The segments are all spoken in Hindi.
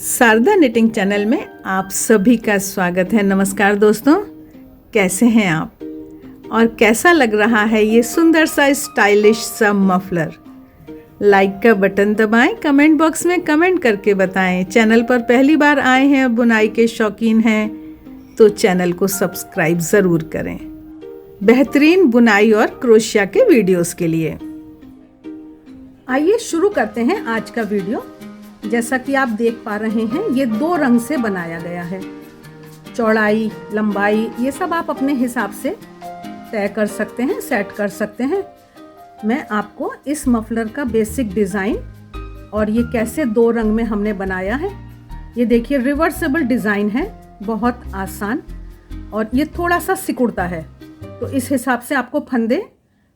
शारदा निटिंग चैनल में आप सभी का स्वागत है। नमस्कार दोस्तों, कैसे हैं आप और कैसा लग रहा है ये सुंदर सा स्टाइलिश सा मफलर। लाइक का बटन दबाएं, कमेंट बॉक्स में कमेंट करके बताएं। चैनल पर पहली बार आए हैं, बुनाई के शौकीन हैं तो चैनल को सब्सक्राइब ज़रूर करें बेहतरीन बुनाई और क्रोशिया के वीडियोस के लिए। आइए शुरू करते हैं आज का वीडियो। जैसा कि आप देख पा रहे हैं, ये 2 रंग से बनाया गया है। चौड़ाई, लंबाई ये सब आप अपने हिसाब से तय कर सकते हैं, सेट कर सकते हैं। मैं आपको इस मफलर का बेसिक डिज़ाइन और ये कैसे 2 रंग में हमने बनाया है, ये देखिए रिवर्सेबल डिज़ाइन है, बहुत आसान, और ये थोड़ा सा सिकुड़ता है। तो इस हिसाब से आपको फंदे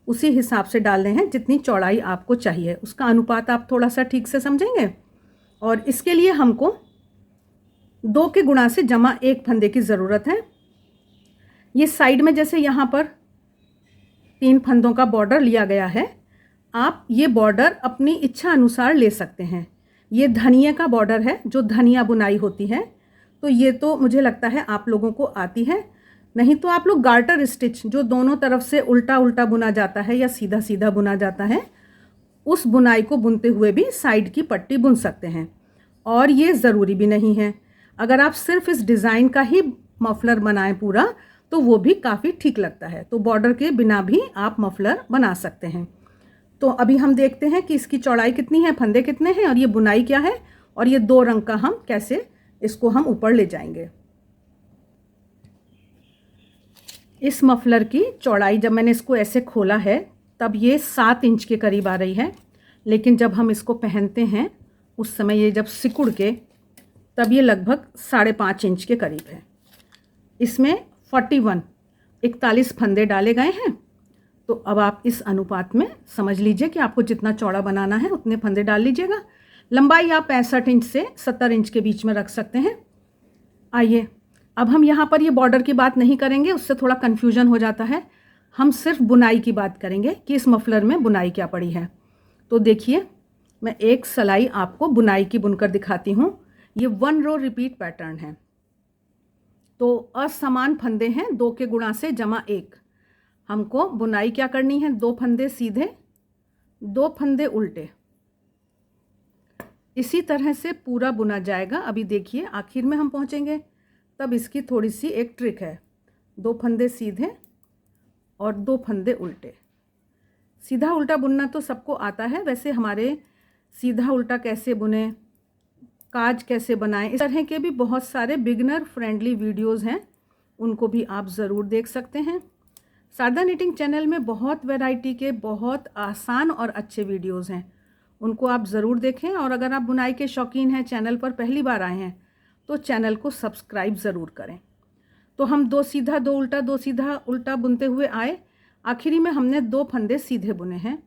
उसी हिसाब से डालने हैं, जितनी चौड़ाई आपको चाहिए उसका अनुपात आप थोड़ा सा ठीक से समझेंगे। और इसके लिए हमको 2 के गुणा से जमा 1 फंदे की ज़रूरत है। ये साइड में जैसे यहाँ पर 3 फंदों का बॉर्डर लिया गया है, आप ये बॉर्डर अपनी इच्छा अनुसार ले सकते हैं। ये धनिया का बॉर्डर है, जो धनिया बुनाई होती है, तो ये तो मुझे लगता है आप लोगों को आती है। नहीं तो आप लोग गार्टर स्टिच, जो दोनों तरफ से उल्टा उल्टा बुना जाता है या सीधा सीधा बुना जाता है, उस बुनाई को बुनते हुए भी साइड की पट्टी बुन सकते हैं। और ये ज़रूरी भी नहीं है, अगर आप सिर्फ इस डिज़ाइन का ही मफलर बनाएं पूरा, तो वो भी काफ़ी ठीक लगता है। तो बॉर्डर के बिना भी आप मफलर बना सकते हैं। तो अभी हम देखते हैं कि इसकी चौड़ाई कितनी है, फंदे कितने हैं और ये बुनाई क्या है, और ये 2 रंग का हम कैसे इसको हम ऊपर ले जाएंगे। इस मफलर की चौड़ाई जब मैंने इसको ऐसे खोला है तब ये 7 इंच के करीब आ रही है, लेकिन जब हम इसको पहनते हैं उस समय ये जब सिकुड़ के तब ये लगभग 5.5 इंच के करीब है। इसमें 41 फंदे डाले गए हैं। तो अब आप इस अनुपात में समझ लीजिए कि आपको जितना चौड़ा बनाना है उतने फंदे डाल लीजिएगा। लंबाई आप 65 इंच से 70 इंच के बीच में रख सकते हैं। आइए अब हम यहाँ पर ये बॉर्डर की बात नहीं करेंगे, उससे थोड़ा कन्फ्यूजन हो जाता है। हम सिर्फ बुनाई की बात करेंगे कि इस मफलर में बुनाई क्या पड़ी है। तो देखिए, मैं एक सिलाई आपको बुनाई की बुनकर दिखाती हूँ। ये 1 रो रिपीट पैटर्न है। तो असमान फंदे हैं, 2 के गुणा से जमा 1। हमको बुनाई क्या करनी है, 2 फंदे सीधे, 2 फंदे उल्टे, इसी तरह से पूरा बुना जाएगा। अभी देखिए आखिर में हम पहुँचेंगे तब इसकी थोड़ी सी एक ट्रिक है। 2 फंदे सीधे और 2 फंदे उल्टे। सीधा उल्टा बुनना तो सबको आता है, वैसे हमारे सीधा उल्टा कैसे बुने, काज कैसे बनाएं, इस तरह के भी बहुत सारे बिगनर फ्रेंडली वीडियोस हैं, उनको भी आप ज़रूर देख सकते हैं। शारदा निटिंग चैनल में बहुत वैरायटी के बहुत आसान और अच्छे वीडियोस हैं, उनको आप ज़रूर देखें। और अगर आप बुनाई के शौकीन हैं, चैनल पर पहली बार आए हैं, तो चैनल को सब्सक्राइब ज़रूर करें। तो हम 2 सीधा 2 उल्टा 2 सीधा उल्टा बुनते हुए आए, आखिरी में हमने 2 फंदे सीधे बुने हैं।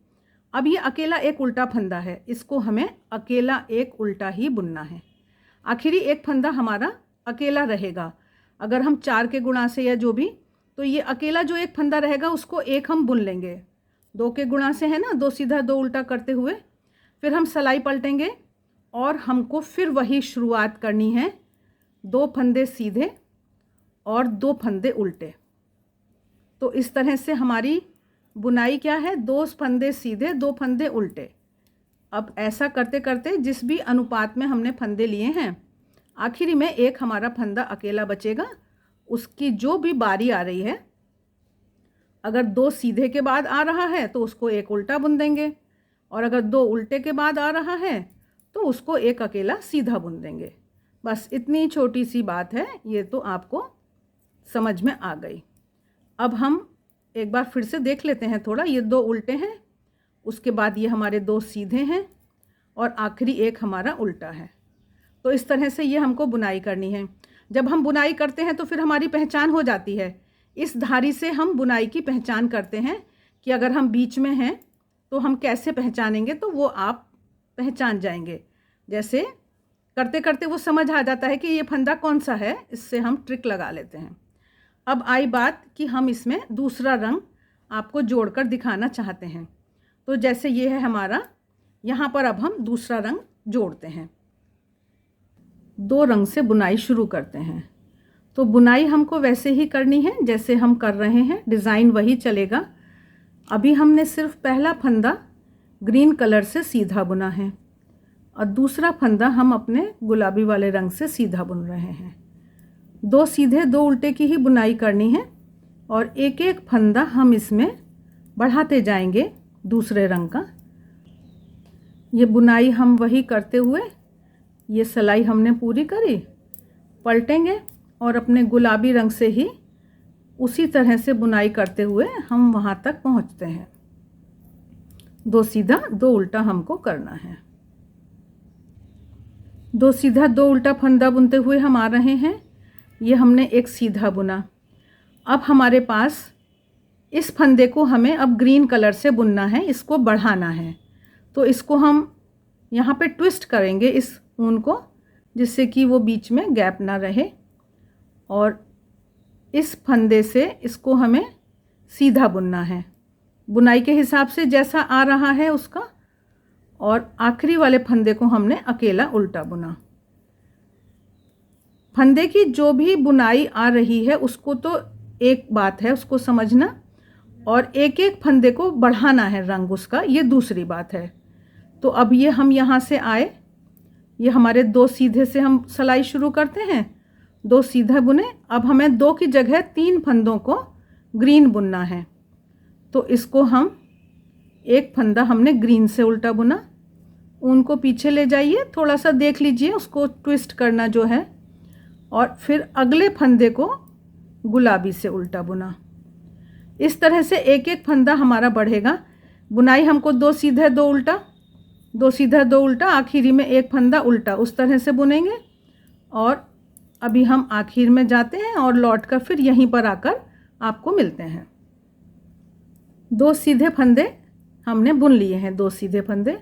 अब ये अकेला एक उल्टा फंदा है, इसको हमें अकेला एक उल्टा ही बुनना है। आखिरी एक फंदा हमारा अकेला रहेगा। अगर हम 4 के गुणा से या जो भी, तो ये अकेला जो एक फंदा रहेगा उसको एक हम बुन लेंगे। 2 के गुणा से है ना, 2 सीधा 2 उल्टा करते हुए फिर हम सिलाई पलटेंगे और हमको फिर वही शुरुआत करनी है, 2 फंदे सीधे और 2 फंदे उल्टे। तो इस तरह से हमारी बुनाई क्या है, 2 फंदे सीधे 2 फंदे उल्टे। अब ऐसा करते करते जिस भी अनुपात में हमने फंदे लिए हैं, आखिरी में एक हमारा फंदा अकेला बचेगा। उसकी जो भी बारी आ रही है, अगर 2 सीधे के बाद आ रहा है तो उसको एक उल्टा बुन देंगे, और अगर 2 उल्टे के बाद आ रहा है तो उसको एक अकेला सीधा बुन देंगे। बस इतनी छोटी सी बात है, ये तो आपको समझ में आ गई। अब हम एक बार फिर से देख लेते हैं थोड़ा। ये 2 उल्टे हैं, उसके बाद ये हमारे 2 सीधे हैं और आखिरी एक हमारा उल्टा है। तो इस तरह से ये हमको बुनाई करनी है। जब हम बुनाई करते हैं तो फिर हमारी पहचान हो जाती है। इस धारी से हम बुनाई की पहचान करते हैं कि अगर हम बीच में हैं तो हम कैसे पहचानेंगे, तो वो आप पहचान जाएंगे। जैसे करते करते वो समझ आ जाता है कि ये फंदा कौन सा है, इससे हम ट्रिक लगा लेते हैं। अब आई बात कि हम इसमें दूसरा रंग आपको जोड़कर दिखाना चाहते हैं। तो जैसे ये है हमारा, यहाँ पर अब हम दूसरा रंग जोड़ते हैं। 2 रंग से बुनाई शुरू करते हैं। तो बुनाई हमको वैसे ही करनी है जैसे हम कर रहे हैं, डिज़ाइन वही चलेगा। अभी हमने सिर्फ पहला फंदा ग्रीन कलर से सीधा बुना है और दूसरा फंदा हम अपने गुलाबी वाले रंग से सीधा बुन रहे हैं। 2 सीधे 2 उल्टे की ही बुनाई करनी है और एक एक फंदा हम इसमें बढ़ाते जाएंगे दूसरे रंग का। ये बुनाई हम वही करते हुए ये सिलाई हमने पूरी करी, पलटेंगे और अपने गुलाबी रंग से ही उसी तरह से बुनाई करते हुए हम वहाँ तक पहुँचते हैं। 2 सीधा 2 उल्टा हमको करना है। 2 सीधा 2 उल्टा फंदा बुनते हुए हम आ रहे हैं। ये हमने एक सीधा बुना। अब हमारे पास इस फंदे को हमें अब ग्रीन कलर से बुनना है, इसको बढ़ाना है। तो इसको हम यहाँ पे ट्विस्ट करेंगे इस ऊन को, जिससे कि वो बीच में गैप ना रहे, और इस फंदे से इसको हमें सीधा बुनना है बुनाई के हिसाब से जैसा आ रहा है उसका, और आखिरी वाले फंदे को हमने अकेला उल्टा बुना। फंदे की जो भी बुनाई आ रही है उसको तो एक बात है उसको समझना, और एक एक फंदे को बढ़ाना है रंग उसका, ये दूसरी बात है। तो अब ये हम यहाँ से आए, ये हमारे 2 सीधे से हम सिलाई शुरू करते हैं, 2 सीधा बुने। अब हमें 2 की जगह 3 फंदों को ग्रीन बुनना है। तो इसको हम एक फंदा हमने ग्रीन से उल्टा बुना, ऊन को पीछे ले जाइए, थोड़ा सा देख लीजिए उसको ट्विस्ट करना जो है, और फिर अगले फंदे को गुलाबी से उल्टा बुना। इस तरह से एक एक फंदा हमारा बढ़ेगा। बुनाई हमको 2 सीधे 2 उल्टा, 2 सीधा 2 उल्टा, आखिरी में एक फंदा उल्टा, उस तरह से बुनेंगे। और अभी हम आखिर में जाते हैं और लौट कर फिर यहीं पर आकर आपको मिलते हैं। 2 सीधे फंदे हमने बुन लिए हैं, 2 सीधे फंदे।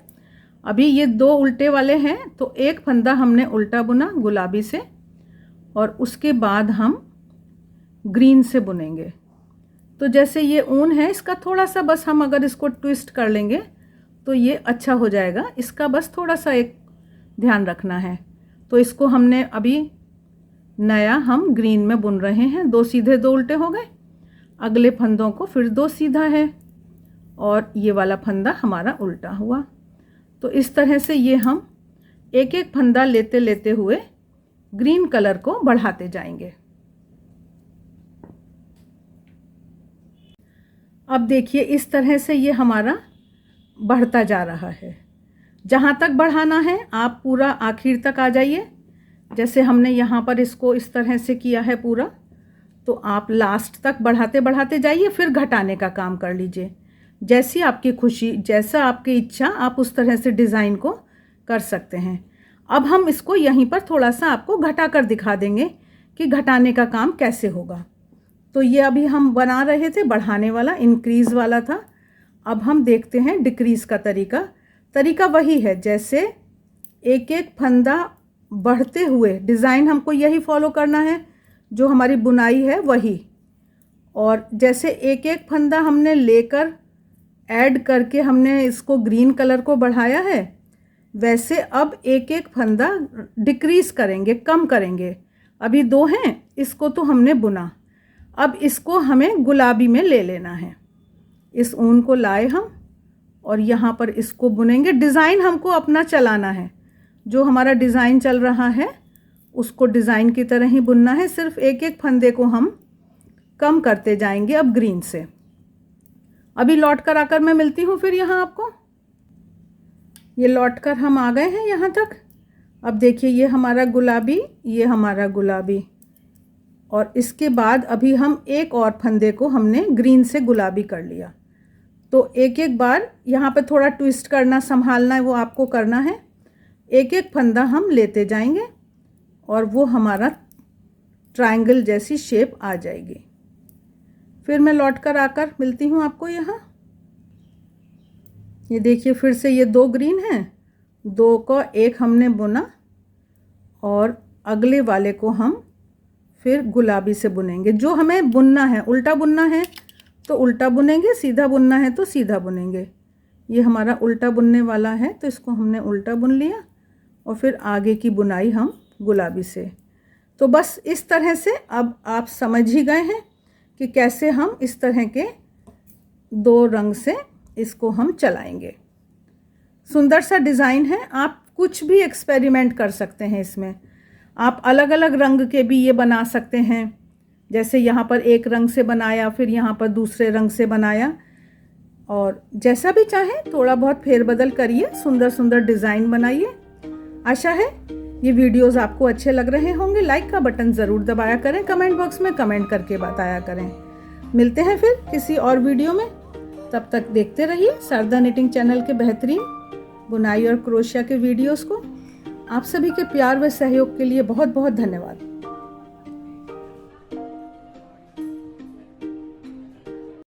अभी ये 2 उल्टे वाले हैं, तो एक फंदा हमने उल्टा बुना गुलाबी से, और उसके बाद हम ग्रीन से बुनेंगे। तो जैसे ये ऊन है इसका थोड़ा सा बस हम अगर इसको ट्विस्ट कर लेंगे तो ये अच्छा हो जाएगा, इसका बस थोड़ा सा एक ध्यान रखना है। तो इसको हमने अभी नया हम ग्रीन में बुन रहे हैं। 2 सीधे 2 उल्टे हो गए, अगले फंदों को फिर 2 सीधा है, और ये वाला फंदा हमारा उल्टा हुआ। तो इस तरह से ये हम एक एक फंदा लेते लेते हुए ग्रीन कलर को बढ़ाते जाएंगे। अब देखिए इस तरह से ये हमारा बढ़ता जा रहा है। जहाँ तक बढ़ाना है आप पूरा आखिर तक आ जाइए। जैसे हमने यहाँ पर इसको इस तरह से किया है पूरा, तो आप लास्ट तक बढ़ाते बढ़ाते जाइए, फिर घटाने का काम कर लीजिए। जैसी आपकी खुशी, जैसा आपकी इच्छा, आप उस तरह से डिज़ाइन को कर सकते हैं। अब हम इसको यहीं पर थोड़ा सा आपको घटा कर दिखा देंगे कि घटाने का काम कैसे होगा। तो ये अभी हम बना रहे थे बढ़ाने वाला, इंक्रीज़ वाला था। अब हम देखते हैं डिक्रीज़ का तरीका वही है, जैसे एक एक फंदा बढ़ते हुए डिज़ाइन हमको यही फॉलो करना है, जो हमारी बुनाई है वही। और जैसे एक एक फंदा हमने लेकर ऐड करके हमने इसको ग्रीन कलर को बढ़ाया है, वैसे अब एक एक फंदा डिक्रीज़ करेंगे, कम करेंगे। अभी 2 हैं, इसको तो हमने बुना, अब इसको हमें गुलाबी में ले लेना है। इस ऊन को लाए हम और यहाँ पर इसको बुनेंगे। डिज़ाइन हमको अपना चलाना है, जो हमारा डिज़ाइन चल रहा है उसको डिज़ाइन की तरह ही बुनना है। सिर्फ एक एक फंदे को हम कम करते जाएंगे अब ग्रीन से। अभी लौट कर आकर मैं मिलती हूँ फिर यहाँ आपको। ये लौट कर हम आ गए हैं यहाँ तक। अब देखिए ये हमारा गुलाबी, ये हमारा गुलाबी, और इसके बाद अभी हम एक और फंदे को हमने ग्रीन से गुलाबी कर लिया। तो एक एक बार यहाँ पे थोड़ा ट्विस्ट करना, संभालना है, वो आपको करना है। एक एक फंदा हम लेते जाएंगे और वो हमारा ट्रायंगल जैसी शेप आ जाएगी। फिर मैं लौट कर आकर मिलती हूँ आपको यहाँ। ये देखिए फिर से ये 2 ग्रीन हैं, 2 को एक हमने बुना और अगले वाले को हम फिर गुलाबी से बुनेंगे। जो हमें बुनना है, उल्टा बुनना है तो उल्टा बुनेंगे, सीधा बुनना है तो सीधा बुनेंगे। ये हमारा उल्टा बुनने वाला है तो इसको हमने उल्टा बुन लिया और फिर आगे की बुनाई हम गुलाबी से। तो बस इस तरह से अब आप समझ ही गए हैं कि कैसे हम इस तरह के 2 रंग से इसको हम चलाएंगे। सुंदर सा डिज़ाइन है, आप कुछ भी एक्सपेरिमेंट कर सकते हैं इसमें। आप अलग अलग रंग के भी ये बना सकते हैं, जैसे यहाँ पर एक रंग से बनाया, फिर यहाँ पर दूसरे रंग से बनाया, और जैसा भी चाहें थोड़ा बहुत फेरबदल करिए, सुंदर सुंदर डिज़ाइन बनाइए। आशा है ये वीडियोस आपको अच्छे लग रहे होंगे। लाइक का बटन ज़रूर दबाया करें, कमेंट बॉक्स में कमेंट करके बताया करें। मिलते हैं फिर किसी और वीडियो में, तब तक देखते रहिए शारदा निटिंग चैनल के बेहतरीन बुनाई और क्रोशिया के वीडियोस को। आप सभी के प्यार व सहयोग के लिए बहुत बहुत धन्यवाद।